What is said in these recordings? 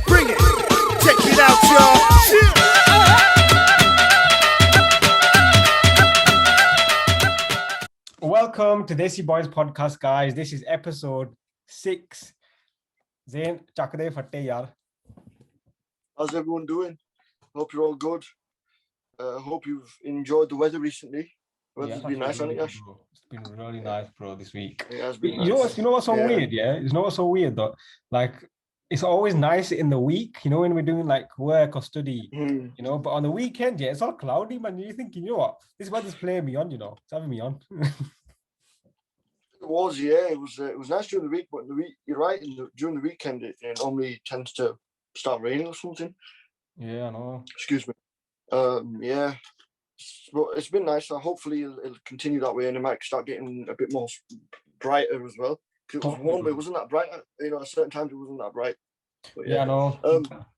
Bring it. Check it out, y'all. Welcome to Desi Boyz Podcast, guys. This is episode 6. Zain, chakde fatte yaar. How's everyone doing? Hope you're all good. Hope you've enjoyed the weather recently. Weather's been nice, hasn't it, Ash? It's been really nice, bro, this week. It has been You nice. know what's so weird, yeah? You know what's so weird, though? Like, it's always nice in the week, you know, when we're doing like work or study, you know, but on the weekend, yeah, it's all cloudy, man. You're thinking, you know what? This weather's playing me on, you know. It's having me on. It was, yeah. It was nice during the week, but in the week, you're right. During the weekend, it normally tends to start raining or something. Yeah, I know. Excuse me. Yeah. But it's been nice. So hopefully it'll continue that way, and it might start getting a bit more brighter as well. Because it was warm, but it wasn't that bright. You know, at certain times it wasn't that bright. But Yeah, I know.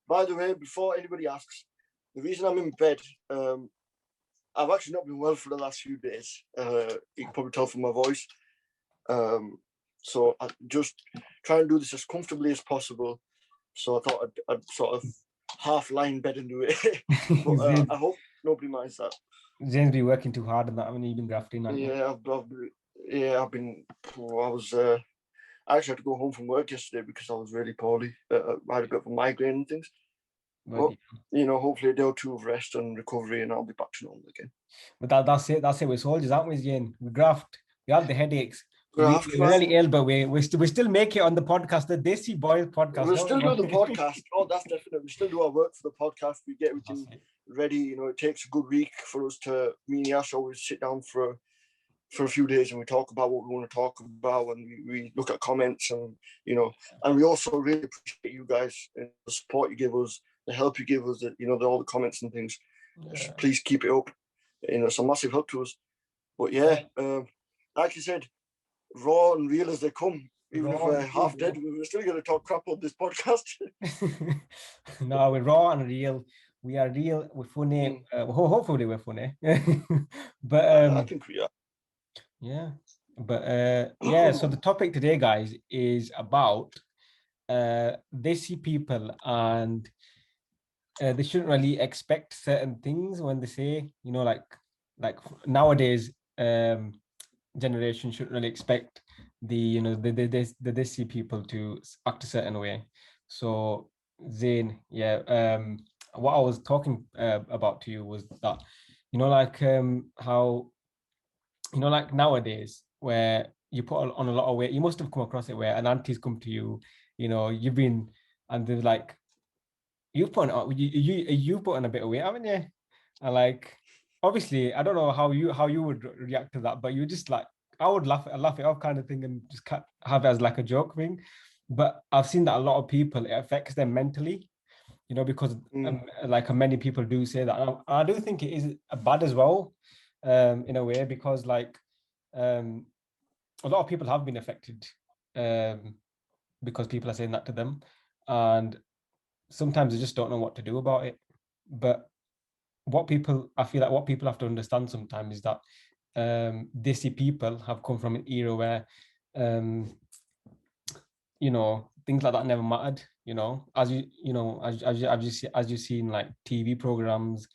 By the way, before anybody asks, the reason I'm in bed, I've actually not been well for the last few days. You can probably tell from my voice. So I just try and do this as comfortably as possible. So I thought I'd sort of half lie in bed and do it. But I hope nobody minds that. Zane's been working too hard on that. I mean, you've been grafting on it. Yeah, I've been. I actually had to go home from work yesterday because I was really poorly. I had a bit of a migraine and things. But you know, hopefully a day or two of rest and recovery, and I'll be back to normal again. But that's it. That's it. We're soldiers, aren't we, Zane? We graft. We have the headaches. We're really ill, but we still make it on the podcast, the Desi Boyz Podcast. We still do the podcast. Oh, that's definite. We still do our work for the podcast. We get everything ready. You know, it takes a good week for us to. Me and Yash always sit down for a few days and we talk about what we want to talk about, and we look at comments, and you know, and we also really appreciate you guys and the support you give us, the help you give us, you know, all the comments and things. Yeah. Please keep it up. You know, it's a massive help to us. But yeah, like you said, raw and real as they come. Even if we're half dead, we're still going to talk crap on this podcast. No, we're raw and real. We are real. We're funny. Hopefully, we're funny. But I think we are. Yeah, but yeah. So the topic today, guys, is about Desi people, and they shouldn't really expect certain things when they say, you know, like nowadays, generation shouldn't really expect the Desi people to act a certain way. So Zain, yeah, what I was talking about to you was that, you know, like how, you know, like nowadays where you put on a lot of weight, you must have come across it where an auntie's come to you, you know, you've been, and they're like, you put on a bit of weight, haven't you? And like, obviously, I don't know how you would react to that, but you just like, I would laugh it off kind of thing and just have it as like a joke thing. But I've seen that a lot of people, it affects them mentally, you know, because like many people do say that. And I do think it is bad as well, in a way, because like a lot of people have been affected because people are saying that to them, and sometimes they just don't know what to do about it. But I feel like what people have to understand sometimes is that Desi people have come from an era where you know, things like that never mattered, you know, as you see in like TV programs,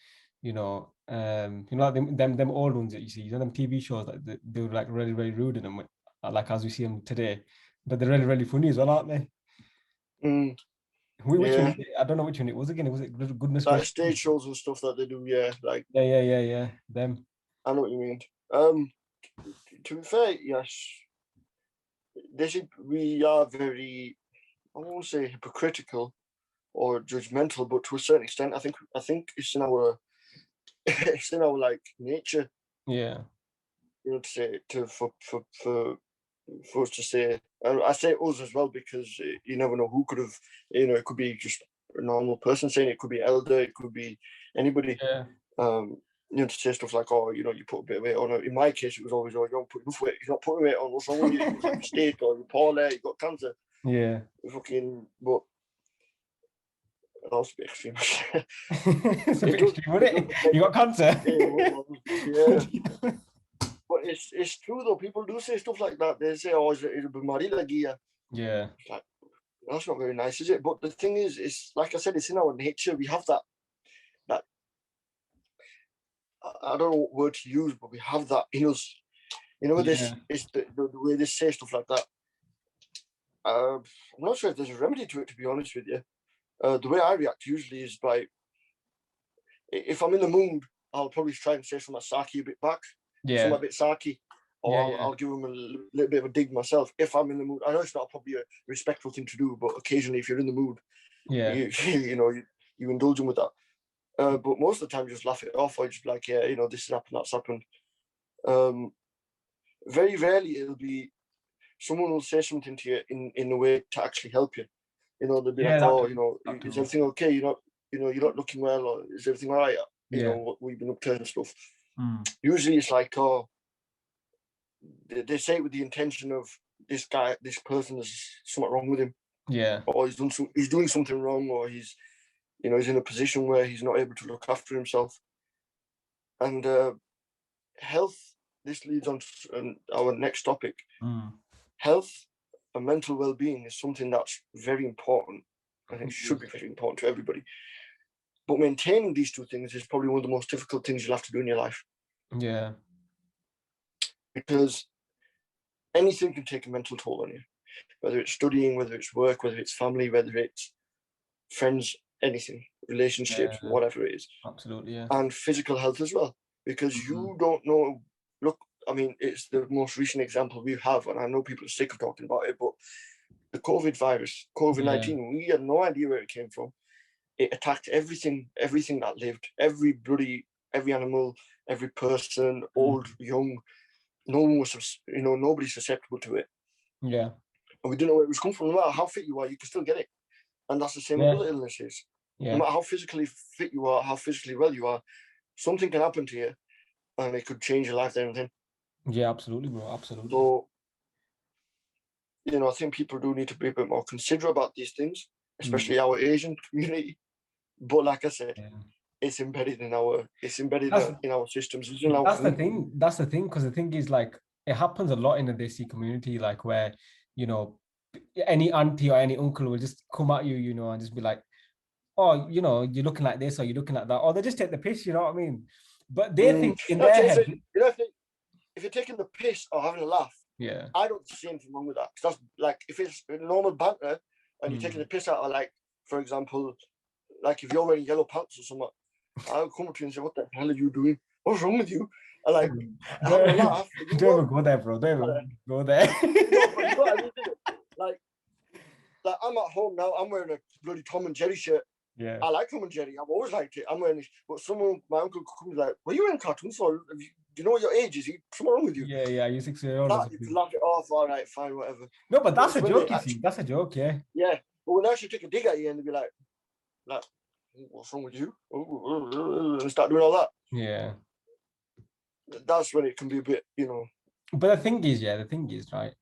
you know, like them old ones that you see, you know, them TV shows that they were like really, really rude in them, like as we see them today, but they're really, really funny as well, aren't they? Which one, I don't know which one it was again. Was it Goodness? Like stage shows and stuff that they do, yeah. Like yeah. Them. I know what you mean. To be fair, yes. We are very, I won't say hypocritical or judgmental, but to a certain extent, I think it's in our like nature. Yeah. You know, to say for us to say, and I say us as well because you never know who could have. You know, it could be just a normal person saying it. It could be elder. It could be anybody. Yeah. You know, to say stuff like, oh, you know, you put a bit of weight on. In my case, it was always, oh, you don't put enough weight. You're not putting weight on. What's wrong with you? It was like a mistake, or you're poorly, you got cancer. Yeah. But that was a bit extreme. It's a bit extreme, wasn't it? You got cancer. Yeah. But it's true though. People do say stuff like that. They say, oh, is it bimari lagi hai? Yeah. Like, That's not very nice, is it? But the thing is, it's like I said, it's in our nature. We have that I don't know what word to use, but we have that in us. You know, this is the way they say stuff like that. I'm not sure if there's a remedy to it, to be honest with you. The way I react usually is by, if I'm in the mood, I'll probably try and say something sarky a bit back, something a bit sarky, or I'll give them a little bit of a dig myself if I'm in the mood. I know it's not probably a respectful thing to do, but occasionally if you're in the mood, you indulge them with that. But most of the time, just laugh it off, or just be like, yeah, you know, this has happened, that's happened. Very rarely it'll be someone will say something to you in a way to actually help you. You know, they'll be like, oh, you know, is everything okay? You're not looking well, or is everything all right? You know, what we've been up to and stuff. Usually it's like, oh, they say it with the intention of this person, there's something wrong with him. Yeah. Or he's doing something wrong, or he's in a position where he's not able to look after himself. And health, this leads on to our next topic. Health and mental well-being is something that's very important, and it should be very important to everybody. But maintaining these two things is probably one of the most difficult things you'll have to do in your life. Yeah. Because anything can take a mental toll on you, whether it's studying, whether it's work, whether it's family, whether it's friends, anything, relationships, whatever it is. Absolutely, yeah. And physical health as well, because you don't know. Look, I mean, it's the most recent example we have, and I know people are sick of talking about it, but the COVID virus, COVID-19, we had no idea where it came from. It attacked everything that lived, every animal, every person, old, young. No one was, nobody's susceptible to it. Yeah. And we didn't know where it was coming from. No matter how fit you are, you can still get it. And that's the same with other illnesses. Yeah. No matter how physically fit you are, how physically well you are, something can happen to you and it could change your life there and then. Yeah, absolutely, bro. Absolutely. So, I think people do need to be a bit more considerate about these things, especially our Asian community. But like I said, it's embedded in our systems. That's the thing, because the thing is, like, it happens a lot in the Desi community, like where, any auntie or any uncle will just come at you, and just be like, oh, you're looking like this, or you're looking like that, or they just take the piss, you know what I mean? But they think in their head, if you're taking the piss or having a laugh, I don't see anything wrong with that. Because that's like, if it's normal banter and you're taking the piss out of, like, for example, like if you're wearing yellow pants or something, I'll come up to you and say, what the hell are you doing? What's wrong with you? And like, having a laugh. Don't even go there, bro. Don't even go there. Like, I'm at home now. I'm wearing a bloody Tom and Jerry shirt. Yeah. I like Tom and Jerry. I've always liked it. I'm wearing it. But my uncle comes like, what are you wearing cartoons for? Do you know what your age is? Something wrong with you? Yeah. You're 6 years old. You laugh it off. All right, fine, whatever. No, but that's a joke, you see. That's a joke, yeah. Yeah. But when I actually take a dig at you and they be like, what's wrong with you? And start doing all that. Yeah. That's when it can be a bit, But the thing is, right?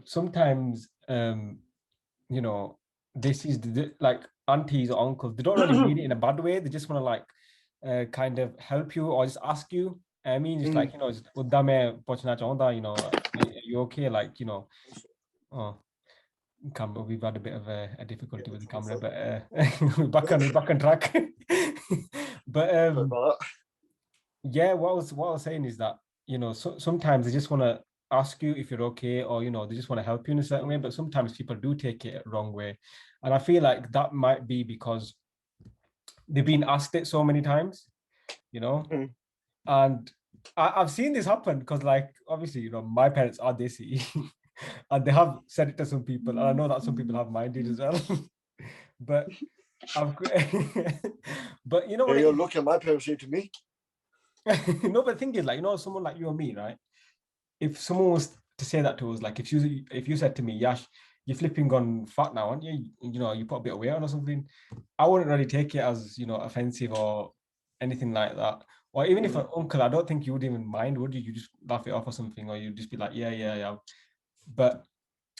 Sometimes, this is like aunties or uncles, they don't really mean it in a bad way. They just want to, like, kind of help you or just ask you. I mean, it's like, are you okay? Like, camera, we've had a bit of a difficulty with the camera, but we're back on track. But yeah, what I was saying is that, sometimes they just want to ask you if you're okay, or they just want to help you in a certain way, but sometimes people do take it the wrong way. And I feel like that might be because they've been asked it so many times, and I've seen this happen because, like, obviously, my parents are Desi and they have said it to some people, and I know that some people have minded as well. But but what you're looking at my parents say to me. No, but the thing is, like, someone like you or me, right? If someone was to say that to us, like, if you said to me, Yash, you're flipping gone fat now, aren't you? You put a bit of weight on or something, I wouldn't really take it as, offensive or anything like that. Or even if an uncle, I don't think you would even mind, would you? You just laugh it off or something, or you just be like, yeah. But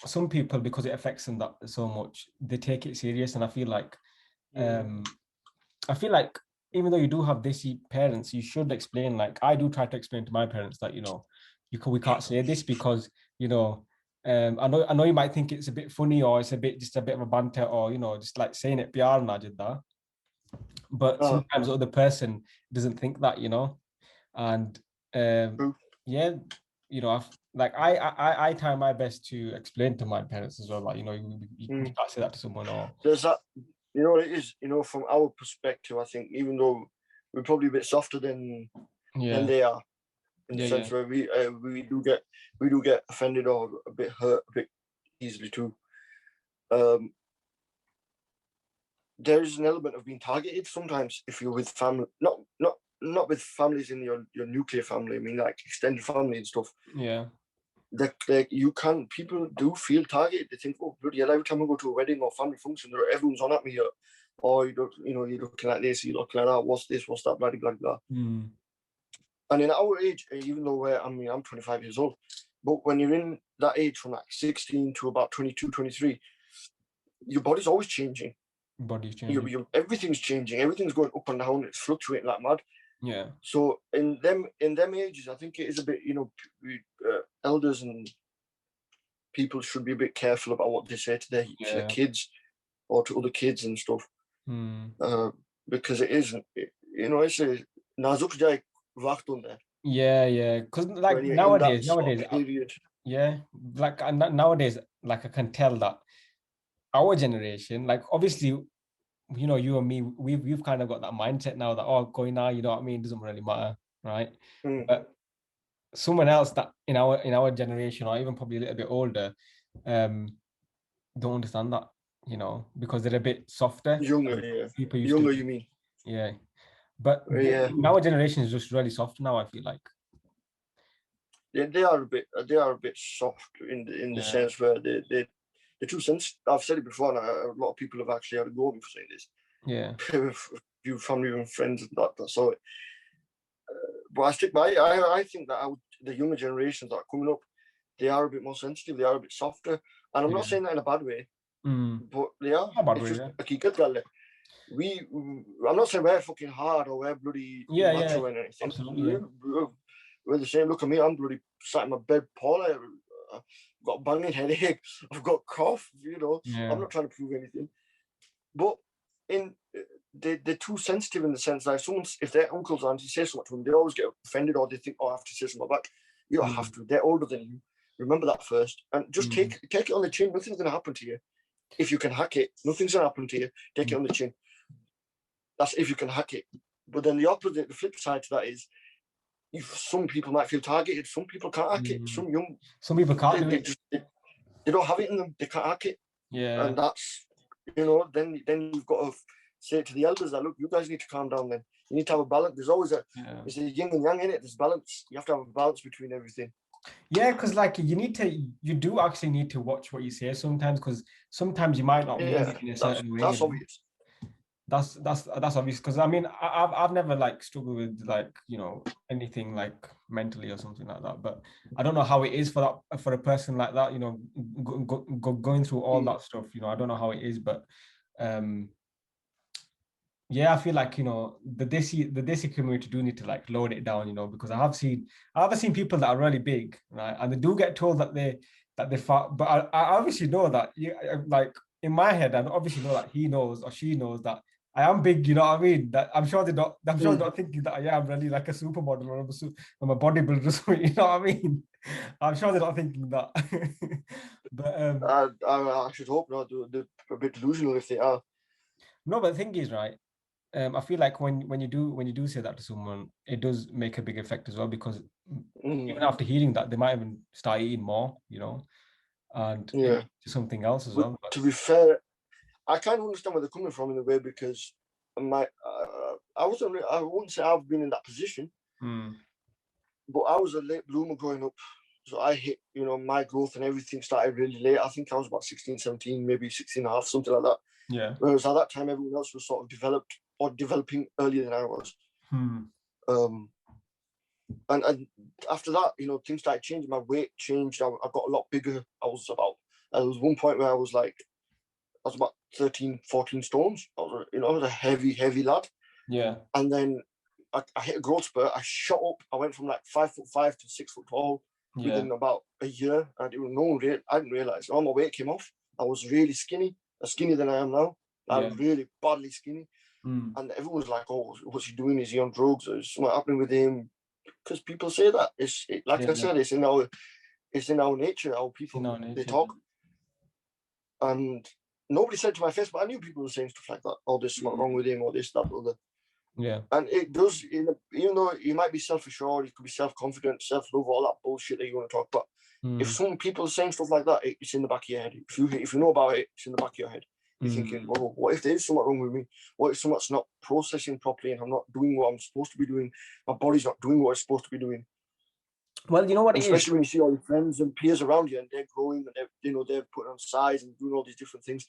some people, because it affects them that so much, they take it serious. And I feel like, even though you do have Desi parents, you should explain. Like, I do try to explain to my parents that, we can't say this because, I know you might think it's a bit funny or it's just a bit of a banter or just like saying it PR najida, but sometimes the other person doesn't think that, and yeah, I try my best to explain to my parents as well, like you can't say that to someone or there's that. What it is, from our perspective, I think even though we're probably a bit softer than they are, in the sense where we do get offended or a bit hurt a bit easily too. There is an element of being targeted sometimes if you're with family, not with families in your nuclear family. I mean, like extended family and stuff. Yeah. People do feel targeted. They think, oh bloody hell, every time I go to a wedding or family function, everyone's on at me, or you're looking at this, you're looking at that, what's this, what's that, blah blah blah. And in our age, even though I'm 25 years old, but when you're in that age from like 16 to about 22, 23, your body's always changing. Body's changing. Everything's changing. Everything's going up and down. It's fluctuating like mad. Yeah. So in them ages, I think it is a bit, elders and people should be a bit careful about what they say to their kids or to other kids and stuff. Because it isn't, it's a nazuk jai waqt on there. Yeah. Because like nowadays, nowadays, like I can tell that our generation, like obviously, you and me, we've kind of got that mindset now that going now, you know what I mean, doesn't really matter, right? But someone else that in our generation or even probably a little bit older, don't understand that, because they're a bit softer. Younger, you mean? Yeah. But our generation is just really soft now, I feel like. Yeah, they are a bit soft in the sense where they two sense. I've said it before, and a lot of people have actually had a go at me for saying this. Yeah. Few family and friends and that so. But I stick by. I think that the younger generations that are coming up, they are a bit more sensitive. They are a bit softer, and I'm not saying that in a bad way. But they are. It's just hakikat. I'm not saying we're fucking hard or we're bloody macho and anything. Absolutely. We're the same. Look at me. I'm bloody sat in my bed, Paul. I've got a banging headache. I've got cough. I'm not trying to prove anything. But they're too sensitive in the sense that if their uncles or aunties say something to them, they always get offended or they think, I have to say something back. You don't have to. They're older than you. Remember that first. And just take it on the chin. Nothing's going to happen to you. If you can hack it, nothing's going to happen to you. Take it on the chin. That's if you can hack it. But then the flip side to that is, some people might feel targeted. Some people can't hack it. Some people can't do it. They don't have it in them. They can't hack it. Yeah. And that's, then you've got to say to the elders that, look, you guys need to calm down then. You need to have a balance. There's always there's a yin and yang in it. There's balance. You have to have a balance between everything. Yeah, because like you do actually need to watch what you say sometimes, because sometimes you might not mean it in a certain way. That's obvious. That's obvious, because I mean I've never like struggled with like anything like mentally or something like that, but I don't know how it is for a person like that, going through all that stuff. I don't know how it is, but I feel like the Desi community do need to like load it down, because I have seen people that are really big, right, and they do get told that they fart, but I obviously know that like in my head, I obviously know that he knows or she knows that I am big, you know what I mean? That I'm sure they're not thinking that I'm really like a supermodel or I'm a bodybuilder or something, you know what I mean? I'm sure they're not thinking that. But I should hope not. They're a bit delusional if they are. No, but the thing is, right, I feel like when you do say that to someone, it does make a big effect as well, because even after hearing that, they might even start eating more, and something else as well. But to be fair, I kind of understand where they're coming from in a way, because I wouldn't say I've been in that position, but I was a late bloomer growing up. So I hit, my growth and everything started really late. I think I was about 16, 17, maybe 16 and a half, something like that. Yeah. Whereas at that time, everyone else was sort of developing earlier than I was. And after that, things started changing. My weight changed. I got a lot bigger. There was one point where I was about 13, 14 stones. I was a heavy lad. Yeah. And then I hit a growth spurt. I shot up. I went from like 5'5" to 6 foot tall. within about a year. I didn't realize. All my weight came off. I was really skinny, skinnier than I am now. I was really badly skinny. And everyone was like, "Oh, what's he doing? Is he on drugs? Or is something happening with him?" Because people say that. I said, it's in our nature. Our people they talk, and nobody said to my face, but I knew people were saying stuff like that. Oh, there's something wrong with him, or this, that, or the. Yeah. And it does, even though you might be self-assured, you could be self-confident, self-love, all that bullshit that you want to talk about. If some people are saying stuff like that, it's in the back of your head. If you know about it, it's in the back of your head. You're thinking, oh, what if there's something wrong with me? What if something's not processing properly and I'm not doing what I'm supposed to be doing? My body's not doing what it's supposed to be doing. Well, you know what especially when you see all your friends and peers around you and they're growing and they're putting on size and doing all these different things.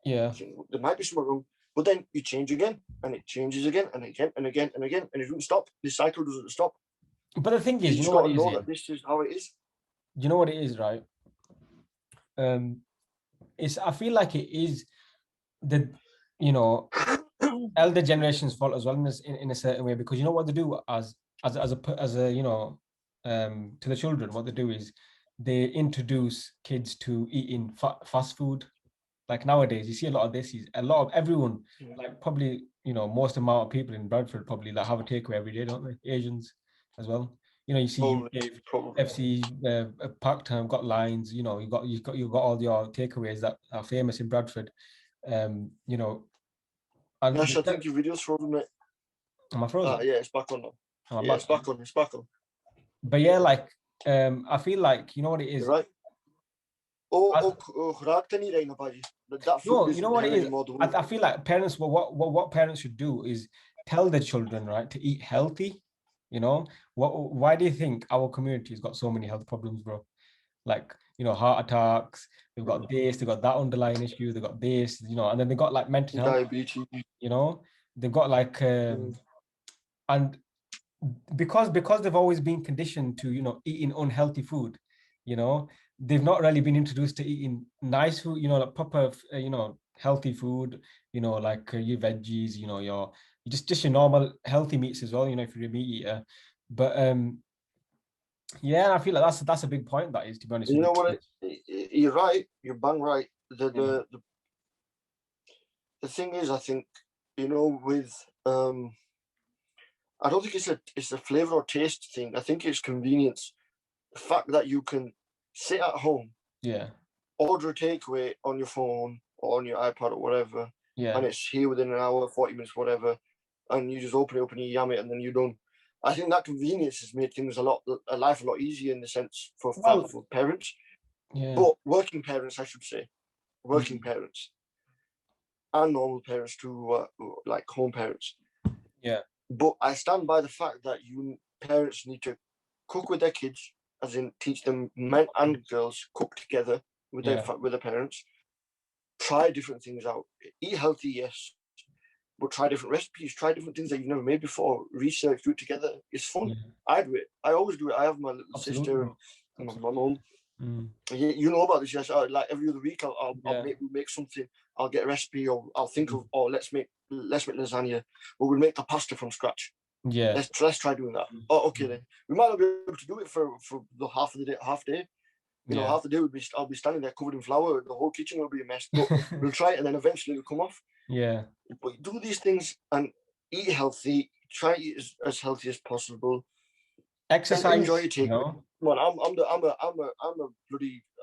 Yeah. There might be something wrong. But then you change again and it changes again and again and again and again and it doesn't stop. This cycle doesn't stop. But the thing is, you know what it is? That this is how it is. You know what it is, right? I feel like it is the elder generation's fault as well in a certain way, because you know what they do as a to the children, what they do is they introduce kids to eating fast food. Like nowadays, you see a lot of this. A lot of everyone, like probably most amount of people in Bradford probably like have a takeaway every day, don't they? Asians as well. You see FC Park Time got lines. You've got all your takeaways that are famous in Bradford. And Nash, I think your video's frozen, mate. Am I frozen? Yeah, it's back on now. It's back on. But yeah, like I feel like you know what it is. You're right. No, you know what it is. I feel like parents. What parents should do is tell their children, right, to eat healthy. Why do you think our community has got so many health problems, bro? Like heart attacks. They've got this. They've got that underlying issue. They've got this. And then they got like mental health. Diabetes. They've got like and because they've always been conditioned to eating unhealthy food. They've not really been introduced to eating nice food, like proper, healthy food, like your veggies, your just your normal healthy meats as well, if you're a meat eater. But yeah, I feel like that's a big point, that is, to be honest. You know what? You're right. You're bang right. The thing is, I think, with I don't think it's a flavor or taste thing. I think it's convenience. The fact that you can sit at home, order a takeaway on your phone or on your iPad or whatever, and it's here within an hour, 40 minutes, whatever, and you just open it up and you yam it and then you're done. I think that convenience has made things life a lot easier in the sense for parents, but working parents, I should say, parents and normal parents too, like home parents. Yeah. But I stand by the fact that parents need to cook with their kids, as in teach them, men and girls cook together with their parents. Try different things out. Eat healthy, yes, but try different recipes. Try different things that you've never made before. Research, do it together. It's fun. I do it. I always do it. I have my little sister and my mum. You know about this, yes. Like every other week, I'll make something. I'll get a recipe, or I'll think of, let's make lasagna, or we'll make the pasta from scratch. Yeah. Let's try doing that. Oh, okay then. We might not be able to do it for the half day. Half the day I'll be standing there covered in flour. The whole kitchen will be a mess. But we'll try it, and then eventually it'll come off. Yeah. But do these things and eat healthy. Try to eat as healthy as possible. Exercise. Enjoy your takeaway. Come on,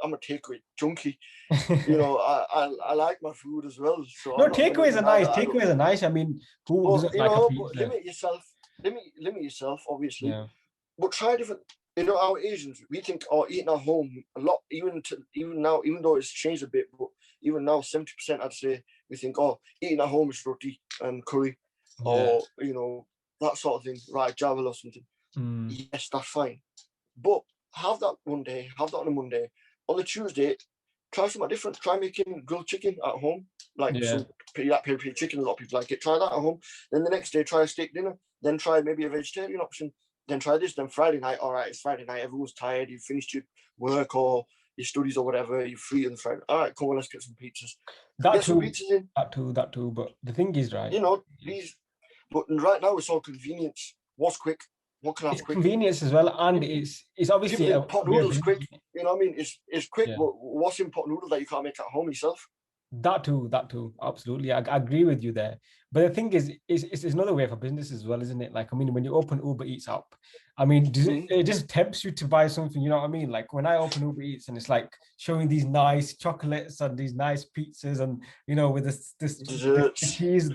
I'm a takeaway junkie. I like my food as well. So takeaways are nice. Takeaways are nice. I mean, who doesn't like a pizza? Limit yourself, obviously. Yeah. But try different. Our Asians, we think, eating at home a lot. Even now, even though it's changed a bit, but even now, 70% I'd say we think, eating at home is roti and curry, or that sort of thing, right? Java or something. Yes, that's fine. But have that one day, have that on a Monday. On the Tuesday, try something different. Try making grilled chicken at home. Like peri-peri chicken, a lot of people like it. Try that at home. Then the next day, try a steak dinner. Then try maybe a vegetarian option. Then try this. Then Friday night, all right, it's Friday night. Everyone's tired. You've finished your work or your studies or whatever. You're free on Friday. All right, come on, let's get some pizzas. Get some pizzas in. That too. But the thing is, right? But right now it's all convenience. What's quick? What can I It's have quick? convenience as well, and it's obviously People make pot noodles quick. busy. You know what I mean? It's quick, Yeah. but what's in pot noodles that you can't make at home yourself? That too, absolutely. I agree with you there. But the thing is, it's another way for business as well, isn't it? Like, I mean, when you open Uber Eats up, I mean, it just tempts you to buy something, you know what I mean? Like when I open Uber Eats and it's like showing these nice chocolates and these nice pizzas and, you know, with Desserts. the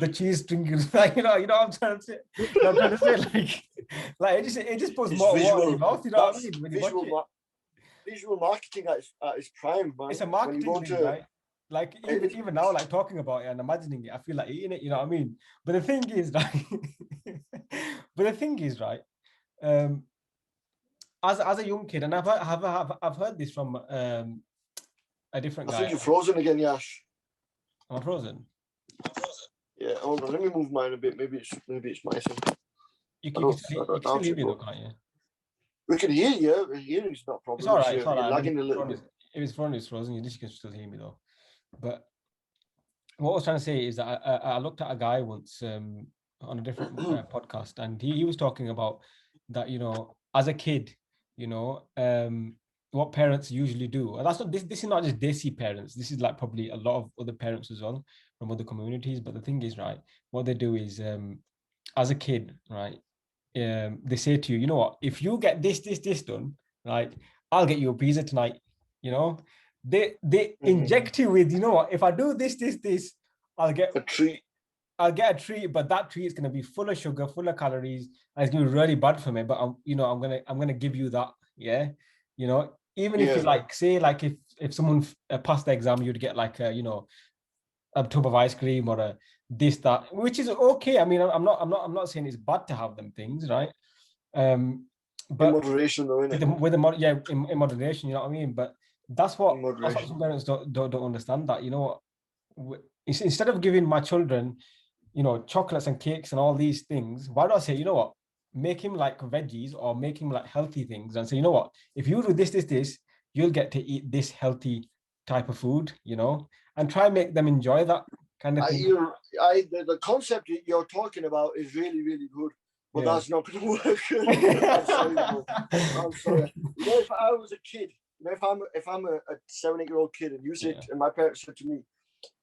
cheese stringers, like, you know what I'm trying to say? You know what I'm trying to say, like it just puts It's more water in visual. your mouth, you know what I That's mean? When you watch it. visual marketing at its prime, man. It's a When you marketing go thing, to right? Like even now, like talking about it and imagining it, I feel like eating it. You know what I mean? But the thing is, like, right? Um, as a young kid, and I've heard this from a different I guy. think you're frozen again, Yash. Am I frozen? Yeah, hold on. Let me move mine a bit. Maybe it's my thing. You can still hear me though, can't you? We can hear you. Hearing's not a problem. It's all right. It's all You're right. lagging a little bit. If his phone is frozen, you can still hear me though. But what I was trying to say is that I looked at a guy once on a different podcast, and he was talking about that, you know, as a kid, you know, what parents usually do. And that's not this is not just Desi parents. This is like probably a lot of other parents as well from other communities. But the thing is, right, what they do is as a kid, right, they say to you, you know what, if you get this done, right, I'll get you a pizza tonight, you know. They inject you with, you know what, if I do this, I'll get a treat. a treat, but that treat is going to be full of sugar, full of calories, and it's going to be really bad for me. But I'm gonna give you that, yeah, you know. Even if you like, say, like if someone passed the exam, you'd get like a, you know, a tub of ice cream or a this that, which is okay. I mean, I'm not saying it's bad to have them things, right? But in moderation, though, innit? In moderation, you know what I mean. But that's what some parents don't understand. That, you know, instead of giving my children, you know, chocolates and cakes and all these things, why do I say, you know what, make him like veggies or make him like healthy things, and say, you know what, if you do this, you'll get to eat this healthy type of food, you know, and try and make them enjoy that kind of thing. The concept you're talking about is really, really good. But that's not going to work. I'm sorry. You know, if I was a kid, you know, if I'm a 7-8-year-old kid, and you said, and my parents said to me,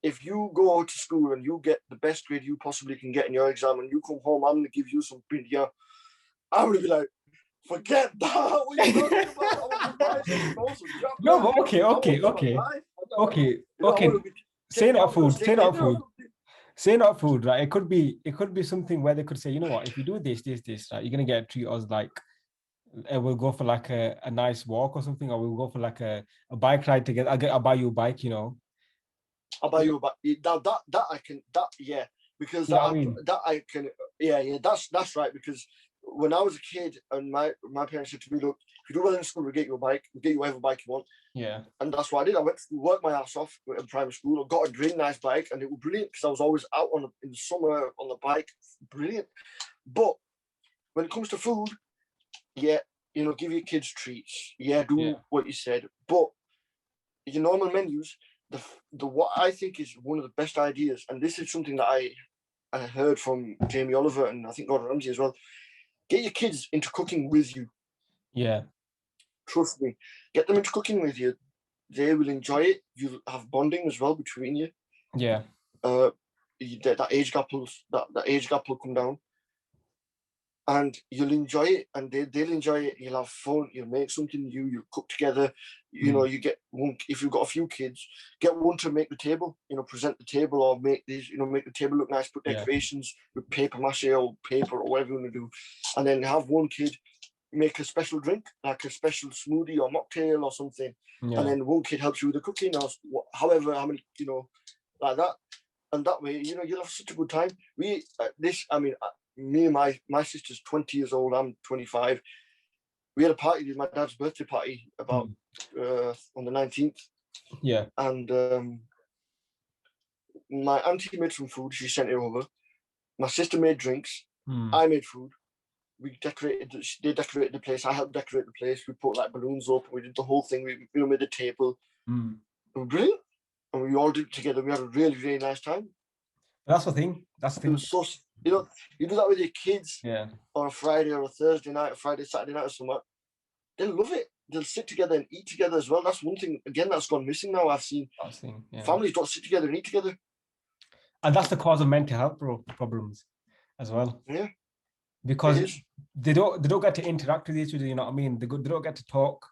if you go to school and you get the best grade you possibly can get in your exam, and you come home, I'm going to give you some bidya, I'm going to be like, forget that. What are you talking about? No, but okay. Say not food. Say not food, right? It could be something where they could say, you know what, if you do this, right, you're gonna get a treat. Us like, we'll go for like a nice walk or something, or we'll go for like a bike ride together. I'll buy you a bike, you know. I'll buy you a bike. That I can. That yeah, because that's right. Because when I was a kid, and my parents said to me, look, if you do well in school, we'll get you a bike. We'll get you whatever bike you want. Yeah. And that's what I did. I went to work my ass off in primary school. I got a really nice bike, and it was brilliant because I was always out in the summer on the bike. Brilliant. But when it comes to food, yeah, you know, give your kids treats. Yeah, do what you said. But your normal menus, the what I think is one of the best ideas, and this is something that I heard from Jamie Oliver and I think Gordon Ramsay as well. Get your kids into cooking with you. Yeah. Trust me. Get them into cooking with you. They will enjoy it. You'll have bonding as well between you. Yeah. That age gap will come down. And you'll enjoy it, and they'll enjoy it. You'll have fun. You'll make something new. You'll cook together. You know, you get one. If you've got a few kids, get one to make the table. You know, present the table, or make these. You know, make the table look nice. Put decorations with paper mache or paper or whatever you want to do, and then have one kid make a special drink, like a special smoothie or mocktail or something, and then one kid helps you with the cooking or however how many, you know, like that, and that way, you know, you'll have such a good time. Me and my sister's 20 years old. I'm 25. We had a party, my dad's birthday party, about on the 19th. Yeah. And my auntie made some food. She sent it over. My sister made drinks. I made food. They decorated the place. I helped decorate the place. We put like balloons up. We did the whole thing. We made a table. It was brilliant. And we all did it together. We had a really, really nice time. That's the thing. It was so you do that with your kids Yeah. on a Friday or a Thursday night, a Friday, Saturday night or something. They'll love it. They'll sit together and eat together as well. That's one thing, again, that's gone missing now. I've seen families don't sit together and eat together. And that's the cause of mental health problems as well. Yeah. Because they don't get to interact with each other, you know what I mean? They don't get to talk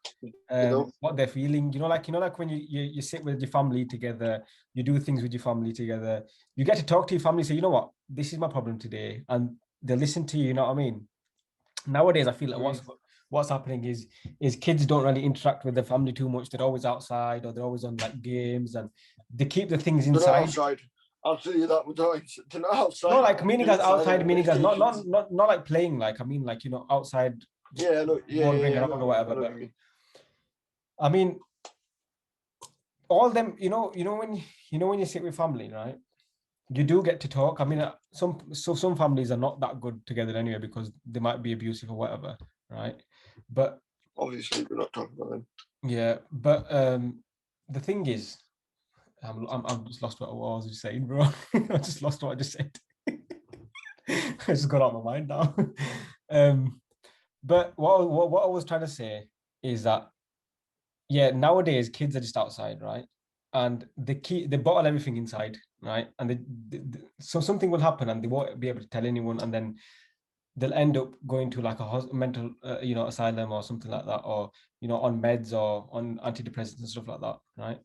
what they're feeling. Like when you sit with your family together, you do things with your family together, you get to talk to your family, say, you know what, this is my problem today, and they listen to you, you know what I mean? Nowadays, I feel like what's happening is kids don't really interact with their family too much. They're always outside, or they're always on like games, and they keep the things inside. They're not outside. I'll tell you that. They're not outside. No, like meaning as outside, meaning as not like playing. Like I mean, like outside. Yeah, no, wandering around or whatever. But I mean, all them. When you sit with family, right? You do get to talk. I mean, some families are not that good together anyway because they might be abusive or whatever, right? But obviously, we're not talking about them. Yeah, but the thing is, I'm just lost what I was just saying, bro. I just lost what I just said. I just got out of my mind now. But what I was trying to say is that, yeah, nowadays kids are just outside, right? And they bottle everything inside, right? And so something will happen, and they won't be able to tell anyone, and then they'll end up going to like a mental, asylum or something like that, or on meds or on antidepressants and stuff like that, right?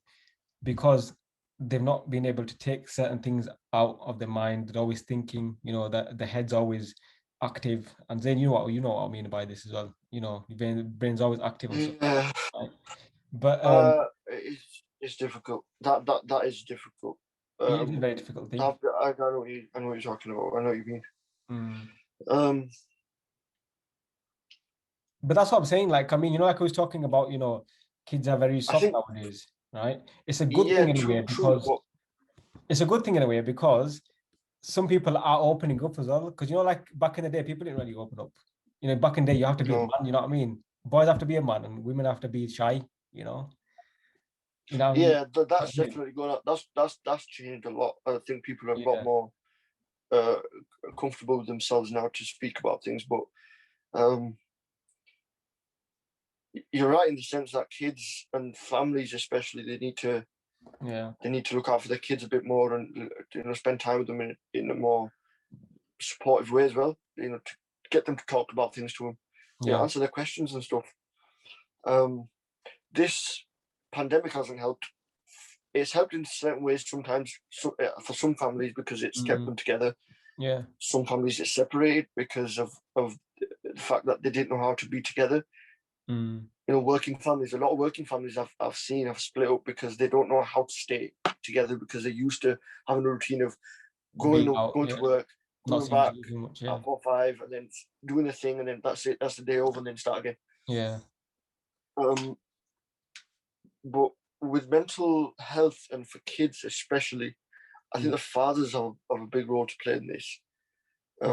Because they've not been able to take certain things out of their mind. They're always thinking, that the head's always active. And then you know what I mean by this as well. Your brain's always active and stuff, right? But it's difficult. That is difficult. It's a very difficult thing. I know what you're talking about. I know what you mean. But that's what I'm saying. Like, I mean, like I was talking about, kids are very soft nowadays, right? It's a good thing in a way because it's a good thing in a way because some people are opening up as well. Because like back in the day, people didn't really open up. Back in the day, you have to be a man. You know what I mean? Boys have to be a man, and women have to be shy. Yeah, that's definitely going up. That's changed a lot. I think people are a lot more comfortable with themselves now to speak about things. But you're right in the sense that kids and families, especially, they need to look out for their kids a bit more and spend time with them in a more supportive way as well. To get them to talk about things to them, answer their questions and stuff. This pandemic hasn't helped. It's helped in certain ways sometimes for some families because it's kept them together. Yeah. Some families it's separated because of the fact that they didn't know how to be together. Working families, a lot of working families I've seen have split up because they don't know how to stay together because they're used to having a routine of going to work, coming back at 4-5, and then doing a thing, and then that's it. That's the day over, and then start again. Yeah. But with mental health and for kids especially, I think the fathers have a big role to play in this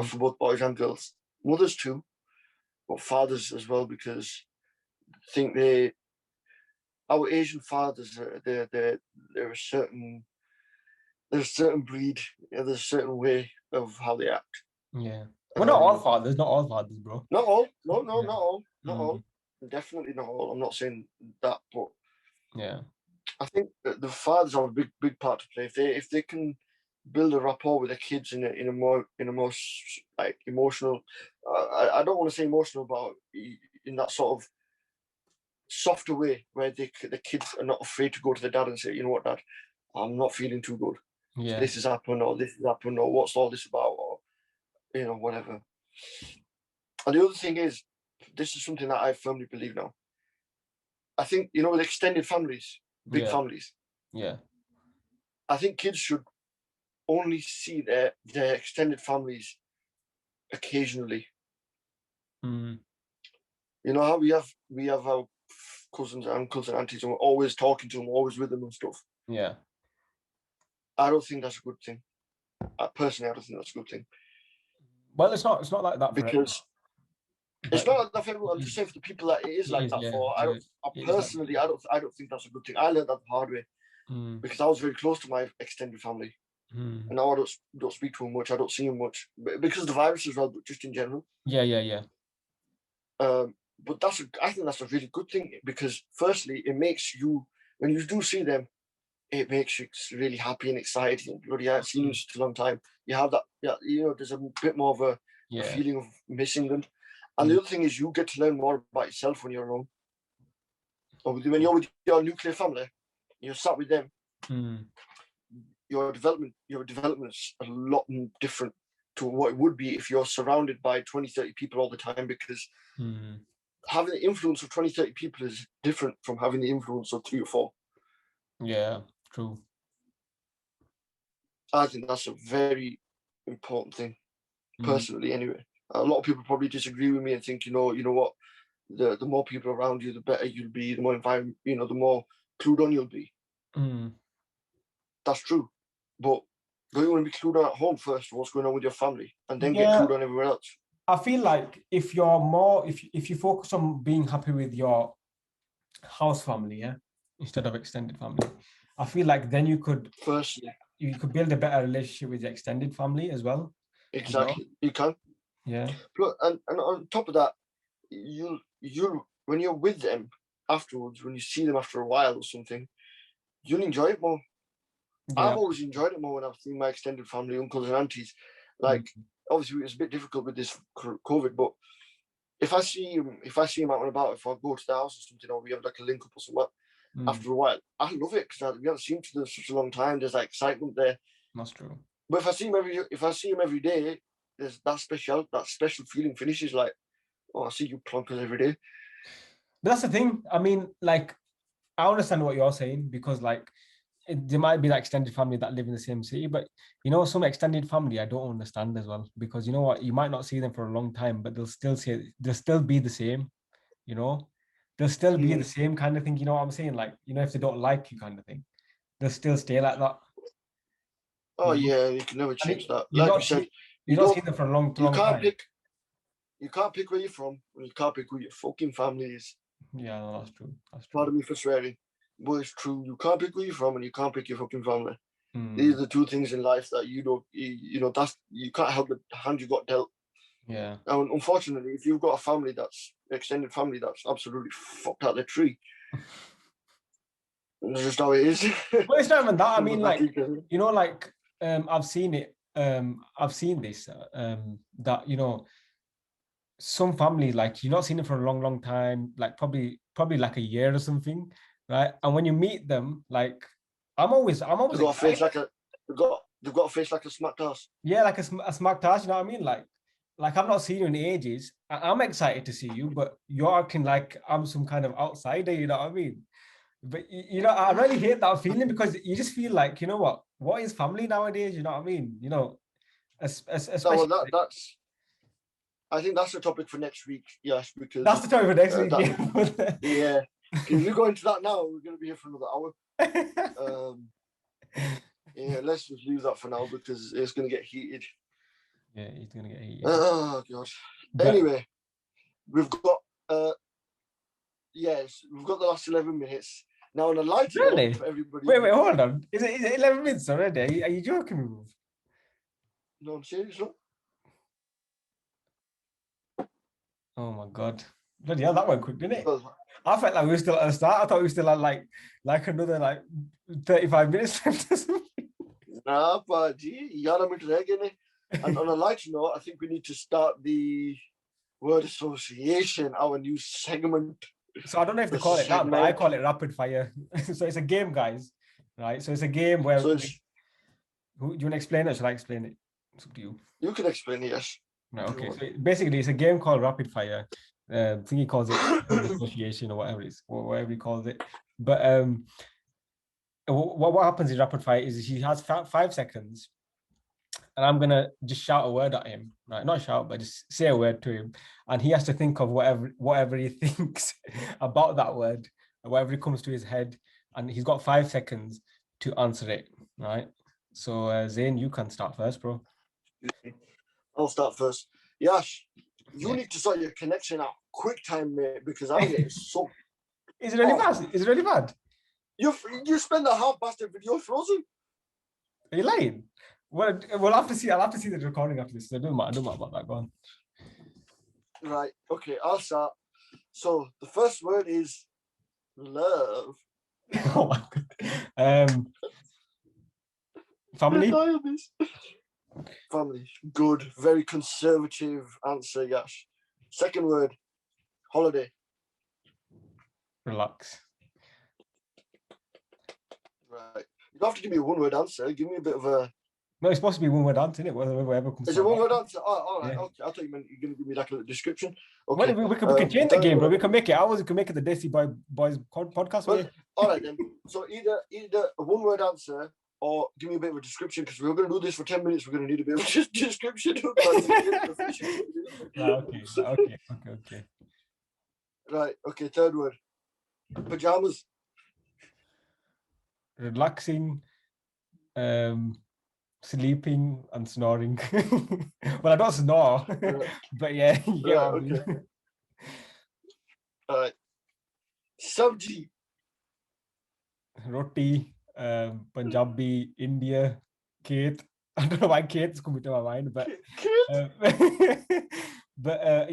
for both boys and girls. Mothers too, but fathers as well, because I think our Asian fathers, they're a certain breed, there's a certain way of how they act. Yeah. Well, not all fathers, bro. Not all. No, not all. Definitely not all. I'm not saying that, but yeah, I think that the fathers have a big part to play. If they can build a rapport with their kids in a more like emotional, I don't want to say emotional, but in that sort of softer way where the kids are not afraid to go to the dad and say, you know what, Dad, I'm not feeling too good. Yeah. This has happened, or what's all this about, or whatever. And the other thing is, this is something that I firmly believe now. I think, with extended families, big families. Yeah. I think kids should only see their extended families occasionally. How we have our cousins, uncles, and aunties, and we're always talking to them, always with them and stuff. Yeah. I don't think that's a good thing. Personally, I don't think that's a good thing. Well, it's not like that because it's not like that for everyone. I'm just saying for the people that it is like that for. I don't think that's a good thing. I learned that the hard way because I was very close to my extended family. Mm. And now I don't speak to him much. I don't see him much because of the virus as well, but just in general. Yeah. But I think that's a really good thing because firstly, it makes you, when you do see them, it makes you really happy and excited. Bloody, I haven't seen you in such a long time. You have that, there's a bit more of a feeling of missing them. And the other thing is you get to learn more about yourself when you're alone. Or when you're with your nuclear family, you're sat with them, your development is a lot different to what it would be if you're surrounded by 20, 30 people all the time, because having the influence of 20, 30 people is different from having the influence of 3 or 4. Yeah, true. I think that's a very important thing, personally, anyway. A lot of people probably disagree with me and think, you know what, the more people around you, the better you'll be, the more environment, the more clued on you'll be. That's true. But don't you want to be clued on at home first, what's going on with your family, and then get clued on everywhere else? I feel like if you're more, if you focus on being happy with your house family, instead of extended family, I feel like then you could build a better relationship with your extended family as well. Exactly, you can. Yeah. And on top of that, you when you're with them afterwards, when you see them after a while or something, you'll enjoy it more. Yeah. I've always enjoyed it more when I've seen my extended family, uncles and aunties. Like, obviously, it's a bit difficult with this COVID, but if I see him out and about, if I go to the house or something, or we have like a link up or something, after a while, I love it because we haven't seen each other for such a long time. There's like excitement there. That's true. But if I see him every day, there's that special feeling finishes. Like, oh, I see you plonkers every day. That's the thing. I mean, like, I understand what you're saying because, like, there might be like extended family that live in the same city, but some extended family I don't understand as well, because you know what, you might not see them for a long time, but they'll still be the same, they'll still be the same kind of thing. You know what I'm saying? Like, if they don't like you, kind of thing, they'll still stay like that. Oh yeah, you can never change that. Like you said, you don't see them for a long time. You can't pick where you're from, and you can't pick who your fucking family is. Yeah, no, that's true. Pardon me for swearing, but it's true. You can't pick where you're from, and you can't pick your fucking family. These are the two things in life that you can't help the hand you got dealt. Yeah. And unfortunately, if you've got a family that's extended family that's absolutely fucked out the tree, that's just how it is. Well, it's not even that. I mean, like, I've seen it. I've seen this. That some family, like, you've not seen it for a long time, like probably like a year or something, right? And when you meet them, like, I'm always they've got a face like they've got a face like a smacked ass. Yeah, like a smacked ass. You know what I mean? Like I've not seen you in ages. I'm excited to see you, but you're acting like I'm some kind of outsider. You know what I mean? But I really hate that feeling, because you just feel like, you know what is family nowadays? You know what I mean? Especially. That's. I think that's the topic for next week. Yes, because that's the topic for next week. Yeah. If we go into that now, we're going to be here for another hour. Yeah, let's just leave that for now because it's going to get heated. Yeah, it's going to get heated. Oh god. Anyway, we've got we've got the last 11 minutes. Now on a lighter note for everybody. Wait, hold on. Is it 11 minutes already? Are you joking with me? No, I'm serious. No? Oh my god. Bloody hell, that went quick, didn't it? I felt like we were still at the start. I thought we were still at like another 35 minutes left or something. Nah, but you got them into there, getting it. And on a lighter note, I think we need to start the word association, our new segment. So I don't know if they call it that, but I call it rapid fire. So it's a game, guys. Right? So it's a game where do you want to explain it, or should I explain it? It's up to you. You can explain it, yes. Right, okay. So basically it's a game called rapid fire. I think he calls it association or whatever he calls it. But what happens in rapid fire is he has 5 seconds, and I'm gonna just shout a word at him, right? Not shout, but just say a word to him, and he has to think of whatever he thinks about that word, whatever comes to his head, and he's got 5 seconds to answer it, right? So Zain, you can start first, bro. I'll start first. Yash, you need to start your connection out quick time, mate, because I'm getting so. Is it really bad? Is it really bad? You spend a half-bastard video frozen. Are you lying? Well, I'll have to see the recording after this. I don't matter about that. Go on. Right. Okay, I'll start. So the first word is love. Oh my god. Family. Family. Good. Very conservative answer, Yash. Second word, holiday. Relax. Right. You don't have to give me a one-word answer. Give me a bit of a... No, it's supposed to be one word answer, isn't it? Whatever comes. Is to it one-word answer? Oh, all right. Yeah. Okay. I thought you meant you're going to give me like a description. Okay. Well, we can change the game, bro. word. We can make it ours. We can make it the Desi Boyz Podcast. Well, all right then. So either a one-word answer or give me a bit of a description, because we're going to do this for 10 minutes. We're going to need a bit of a description. Okay. Right. Okay. Third word, pajamas. Relaxing, sleeping and snoring. Well, I don't snore, but yeah, you get what I mean. Okay. All right. Sabji. Roti, Punjabi, India, Kate. I don't know why Kate's coming to my mind, but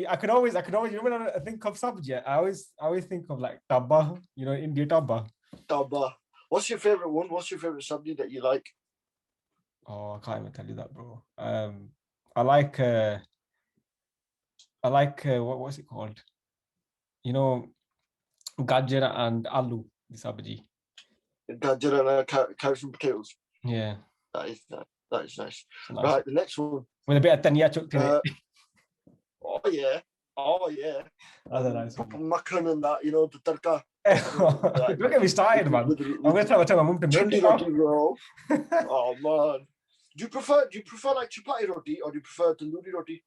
I could always you know when I think of sabji, I always think of like tabba, you know, India tabba. Tabba. What's your favorite one? What's your favorite sabji that you like? Oh, I can't even tell you that, bro. I like what's it called? You know, gajar and aloo, the sabji. Gajar and carrots and potatoes. Yeah. That is nice. Nice. Nice. Right, the next one. With a bit of tanya chucked in it. Oh yeah. That's a nice one. Makhan and that, you know, the tarka. Don't get me started, man. I'm gonna tell my mum to make it. Roti, bro. Oh man. Do you prefer like chapati roti or do you prefer tandoori roti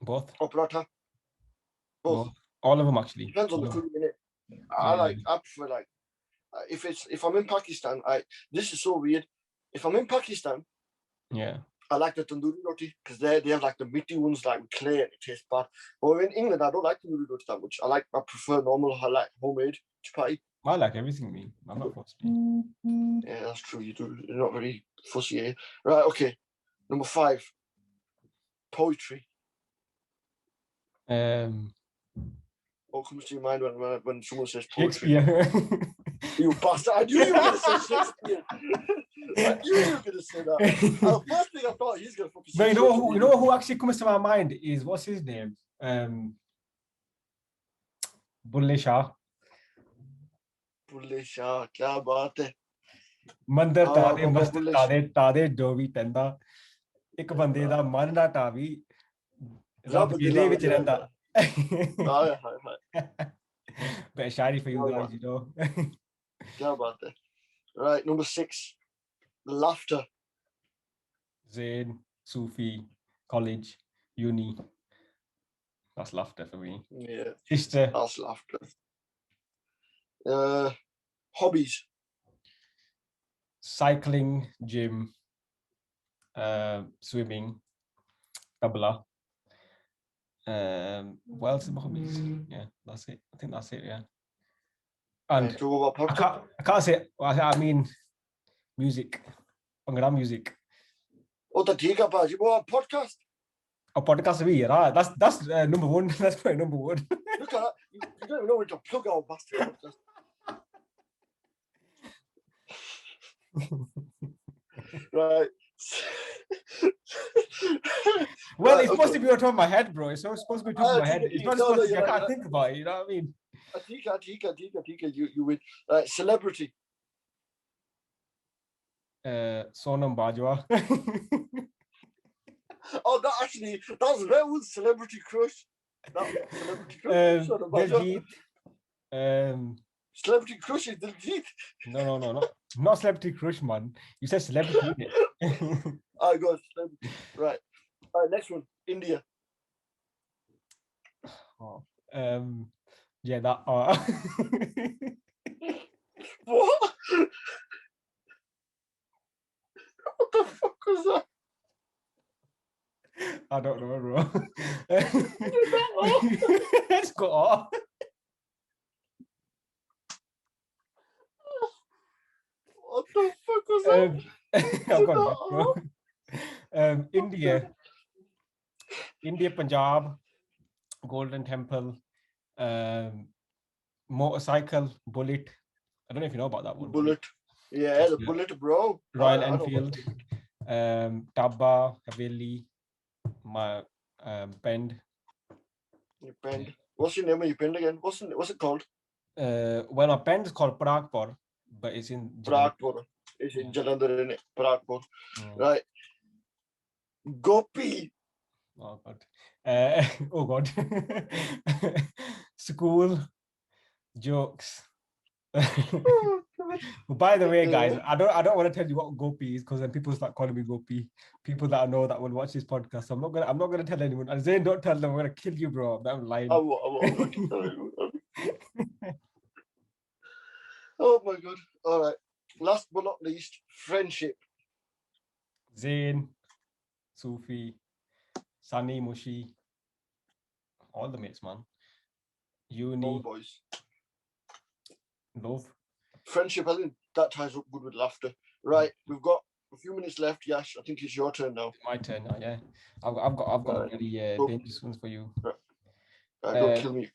Both. or paratha? Both. All of them actually. Depends on the food in it. I prefer like if I'm in Pakistan, this is so weird. If I'm in Pakistan, yeah, I like the tandoori roti because they have like the meaty ones like with clay and it tastes bad. But in England, I don't like tandoori roti that much. I prefer normal, I like homemade chapati. I like everything, me. I'm not fussy. Yeah, that's true. You're not very fussy, eh? Right, okay. Number 5. Poetry. What comes to your mind when someone says poetry? Shakespeare. You bastard! I knew you were going to say Shakespeare. I knew you were going to say that. The first thing I thought he's going to fucking say. But you know who actually comes to my mind is what's his name? Bulle Shah. Bulle Shah, kya baat hai? ਮੰਦਰ ਤਾਰੇ ਮਸਤ ਤਾਰੇ ਜੋ ਵੀ ਪੈਂਦਾ ਇੱਕ ਬੰਦੇ ਦਾ ਮਨ ਨਾ ਟਾਵੀ ਰੱਬ ਦਿਲੇ ਵਿੱਚ ਰਹਿੰਦਾ Bit of shiny for you guys, you know. Kya baat hai? Right, number 6. Laughter. Zain, Sufi, college, uni. That's laughter for me. Yeah. Sister. That's laughter. Hobbies. Cycling, gym, swimming, tabla. What else is my hobbies? Yeah, that's it. I think that's it. Yeah. And I can't say. I mean, music. Bhangra music. Oh, the Tika Baji. What podcast? A podcast we right. That's number one. That's my number one. Look at that. You don't even know when to plug our bastard podcast. Right. Well, it's supposed to be on top of my head, bro. It's supposed to be on top of my head. It's not supposed to be. I can't think about it. You know what I mean? Tika. You win. Celebrity. Sonam Bajwa. Oh, that was celebrity crush. Celebrity crush. Celebrity crush is Diljit. No. Not celebrity crush, man. You said celebrity. I got celebrity. Right. All right, next one. India. Oh, yeah, that. What? What the fuck was that? I don't know, bro. Let's go off. What the fuck was that? I've got a list, bro. India, Punjab, Golden Temple, motorcycle, Bullet. I don't know if you know about that one. Bullet. Yeah, the Yeah. Bullet, bro. Royal I know about Enfield, Bullet. Tabba, Haveli, my Bend. Your bend. What's your name of your bend again? What's it called? Well, my band is called Pragpur, but it's in Jalandhar. Pragpur. It's in Jalandhar, in it. Pragpur. Mm. Right. Gopi. Oh god. Oh god. School jokes. By the way, guys, I don't want to tell you what Gopi is because then people start calling me Gopi. People that I know that will watch this podcast. So I'm not gonna tell anyone. And Zayn, don't tell them. I'm gonna kill you, bro. I'm lying. Oh my god. All right. Last but not least, friendship. Zayn, Sufi, Sunny, Mushi, all the mates, man. Uni, All boys. love. Friendship, I think that ties up good with laughter. Right, we've got a few minutes left. Yash, I think it's your turn now. My turn now, yeah. I've got a really dangerous ones for you. Don't kill me.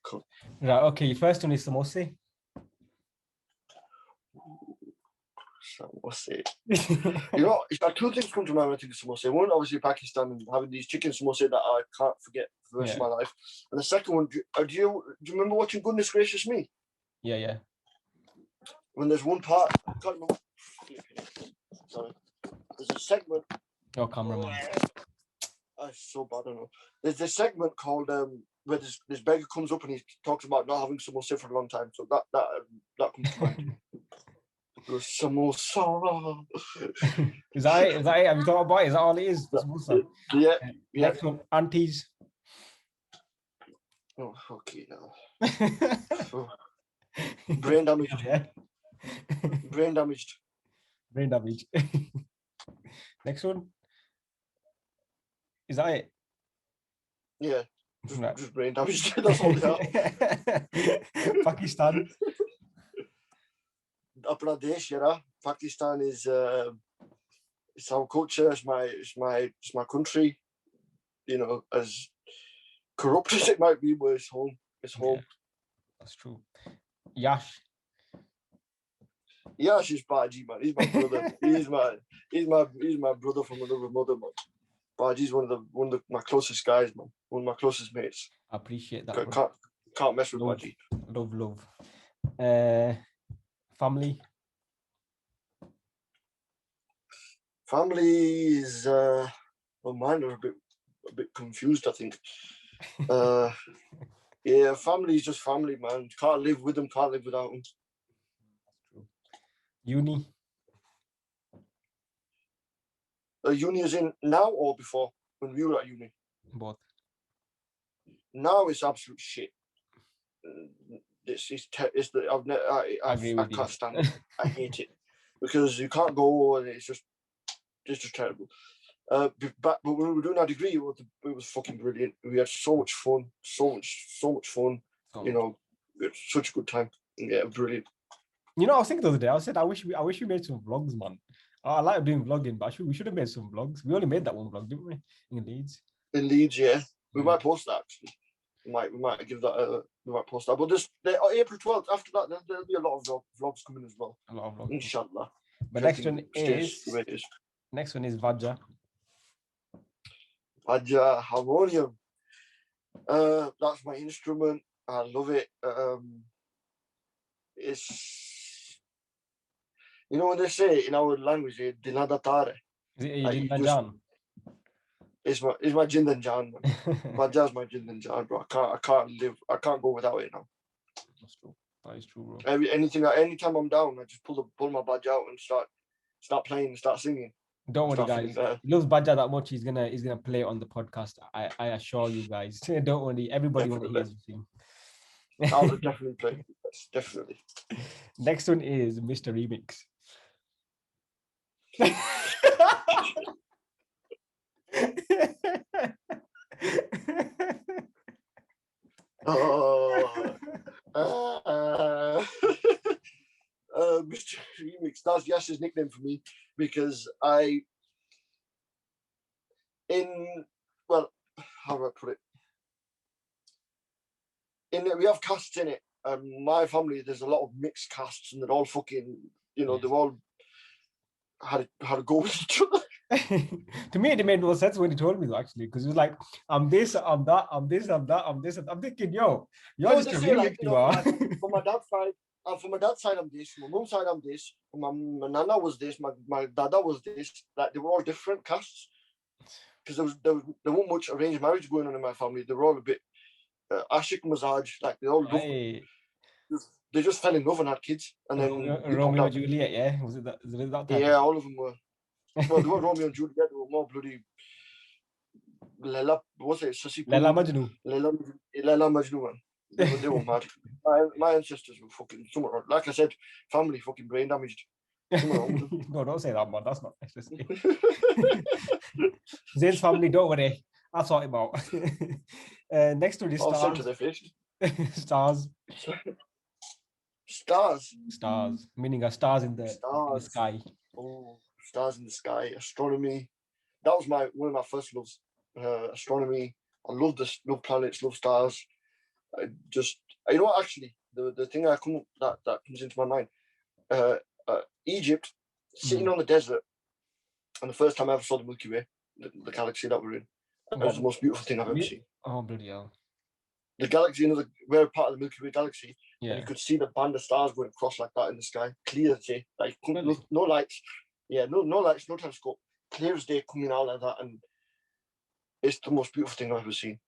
Right, okay. First one is samosa. Samosa. You know, two things come to mind when I think of samosa. One, obviously Pakistan and having these chicken samosa that I can't forget for the rest of my life. And the second one, do you remember watching Goodness Gracious Me? Yeah. When there's one part, I can't remember. Sorry. There's a segment. Oh, cameraman. That's so bad, I don't know. There's this segment called where this beggar comes up and he talks about not having samosa for a long time. So that comes to mind. Samosa. Is that it? Have you thought about it? Is that all it is? Samosa? Yeah. Next one, aunties. Oh, okay now. Brain damaged. Yeah. Brain damaged. Brain damage. Next one. Is that it? Yeah. Just brain damaged. That's all they are. Pakistan. Apna desh, yeah. Pakistan is it's our culture, it's my country. You know, as corrupt as it might be, but it's home. It's home. Yeah, that's true. Yash. Yash is Baji, man. He's my brother. he's my brother from another mother, man. Baji's one of my closest guys, man. One of my closest mates. I appreciate that. Can't mess with Baji. Love. Family. Family is mine are a bit confused, I think. Yeah, family is just family, man. Can't live with them, can't live without them. True. Uni. Uni is in now or before when we were at uni? Both. Now it's absolute shit. I can't stand it. I hate it because you can't go and it's just terrible. But when we were doing our degree, it was fucking brilliant. We had so much fun, so much fun. You know, we had such a good time. Yeah, brilliant. You know, I was thinking the other day. I said, I wish we made some vlogs, man. I like doing vlogging, but we should have made some vlogs. We only made that one vlog, didn't we? In Leeds. In Leeds, yeah. We might post that actually. We might give that we might post that. But April 12th, after that, there'll be a lot of vlogs coming as well. A lot of vlogs. Inshallah. But next one is Vajja. Vajja harmonium. That's my instrument. I love it. It's, you know when they say in our language, Dinadatare. Is it Jindan? It's my Jindan Jan, man. Vajja's my Jindan Jan, bro. I can't go without it now. That's true. That is true, bro. Anytime I'm down, I just pull my badge out and start playing and start singing. Don't worry, guys. He loves Badja that much. He's gonna play on the podcast. I assure you guys. Don't worry. Everybody will hear you sing. I'll definitely play. Definitely. Next one is Mr. Remix. Mr. Remix. That's Yas's nickname for me because how do I put it? We have casts in it. My family, there's a lot of mixed casts, and they're all fucking, they've all had a go with each other. To me, it made no sense when he told me though, actually, because he was like, I'm this, I'm that, I'm this, I'm that, I'm this. I'm thinking, you're just a remix, you are. For my dad's side, I'm this. For my mum's side, I'm this. My nana was this. My dada was this. Like, they were all different casts. Because there weren't much arranged marriage going on in my family. They were all a bit Ashik Mazaj. Like, they all they just fell in love and had kids. And then Romeo and Juliet, yeah? Was it that type? Yeah, all of them were. Well, they were Romeo and Juliet. They were more bloody Lela. What's it? Lela Majnu. Lela Majnu, man. They were mad. My ancestors were fucking somewhat wrong. Like I said, family fucking brain damaged. No, don't say that, man. That's not nice to say. Zayn's family, don't worry. I'll sort him out. Next to the stars. I'll send to their face. Stars. Stars. Meaning stars in the sky. Oh, stars in the sky. Astronomy. That was one of my first loves. Astronomy. I love planets, love stars. You know what, actually, the thing that comes into my mind, Egypt, sitting on the desert, and the first time I ever saw the Milky Way, the galaxy that we're in, it was the most beautiful thing I've ever seen. Oh, bloody hell. The galaxy, we're part of the Milky Way galaxy, yeah. And you could see the band of stars going across like that in the sky, clear as day, like no lights, no lights, no telescope, clear as day coming out like that, and it's the most beautiful thing I've ever seen.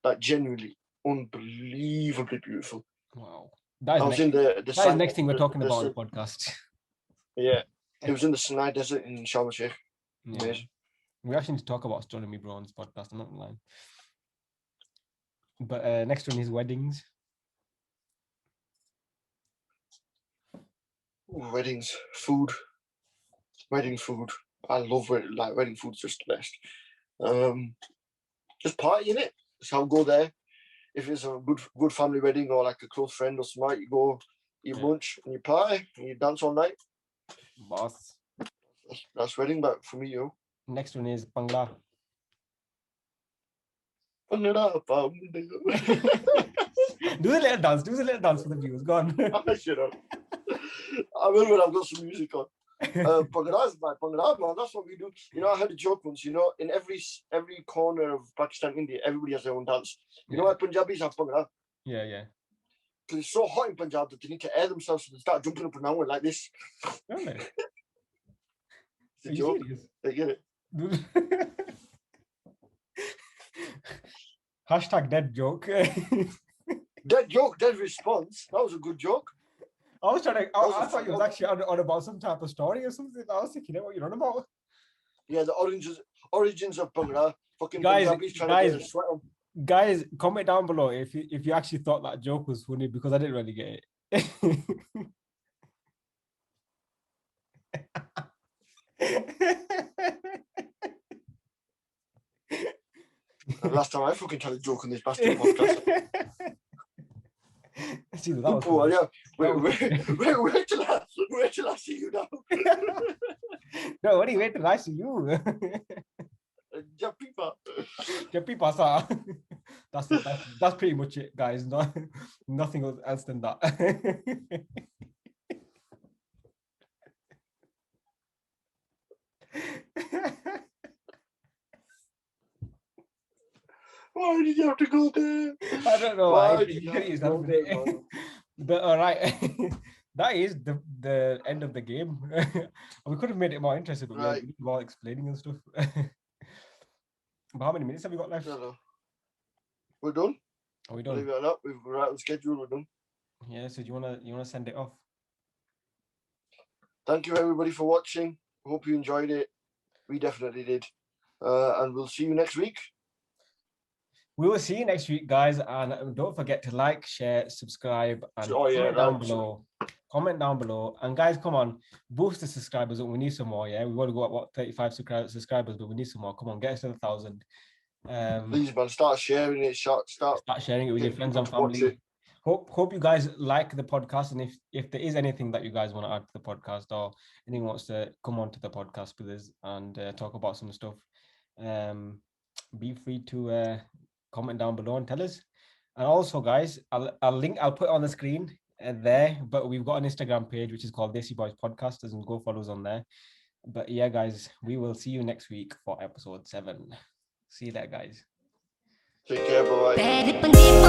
Like, genuinely, unbelievably beautiful. Wow. That is the next thing we're talking about on the podcast. Yeah. It was in the Sinai Desert in Sharm el-Sheikh. Yeah. Amazing. We actually need to talk about astronomy, bro, on this podcast. I'm not lying. But next one is weddings. Weddings, food. Wedding food. I love wedding food's just the best. Just partying it. So I'll go there. If it's a good family wedding or like a close friend or something, you go eat lunch and you party and you dance all night. Boss. That's wedding, but for me, yo. Next one is Bangla. Bangla. Do the little dance for the viewers. Go on. Shut up. I will when I've got some music on. Bhangra, man, that's what we do. I heard a joke once, in every corner of Pakistan, India, everybody has their own dance. You know why Punjabis have Bhangra? Yeah. Because it's so hot in Punjab that they need to air themselves, so they start jumping up and down like this. Really? It's a joke. They get it. Hashtag dead joke. Dead joke, dead response. That was a good joke. I thought you was actually on about some type of story or something. I was thinking, what you're on about? Yeah, the origins of Bhangra. Fucking guys, Punjabis trying to get a sweat on. Guys, comment down below if you actually thought that joke was funny, because I didn't really get it. The last time I fucking tried a joke on this bastard podcast. See, that was wait till I see you now. No, wait till I see you. Japipa sa. That's pretty much it, guys. Nothing else than that. Why did you have to go there? I don't know. Why did you have to go there? But all right, that is the end of the game. We could have made it more interesting, but we were explaining and stuff. But how many minutes have we got left? We're done. Are we done? Believe it or not, we're right on schedule. We're done. Yeah. So do you wanna send it off? Thank you everybody for watching. Hope you enjoyed it. We definitely did. And we'll see you next week. We will see you next week, guys. And don't forget to like, share, subscribe, and comment down below. And guys, come on, boost the subscribers up. We need some more. Yeah, we want to go at 35 subscribers, but we need some more. Come on, get us to 1,000. Please, man, start sharing it. Start sharing it with your friends and family. hope you guys like the podcast, and if there is anything that you guys want to add to the podcast, or anyone wants to come on to the podcast with us and talk about some stuff, be free to comment down below and tell us. And also, guys, I'll put it on the screen there, but we've got an Instagram page which is called Desi Boyz Podcast, and go follow us on there. But yeah, guys, we will see you next week for episode 7. See you there, guys. Take care, bye.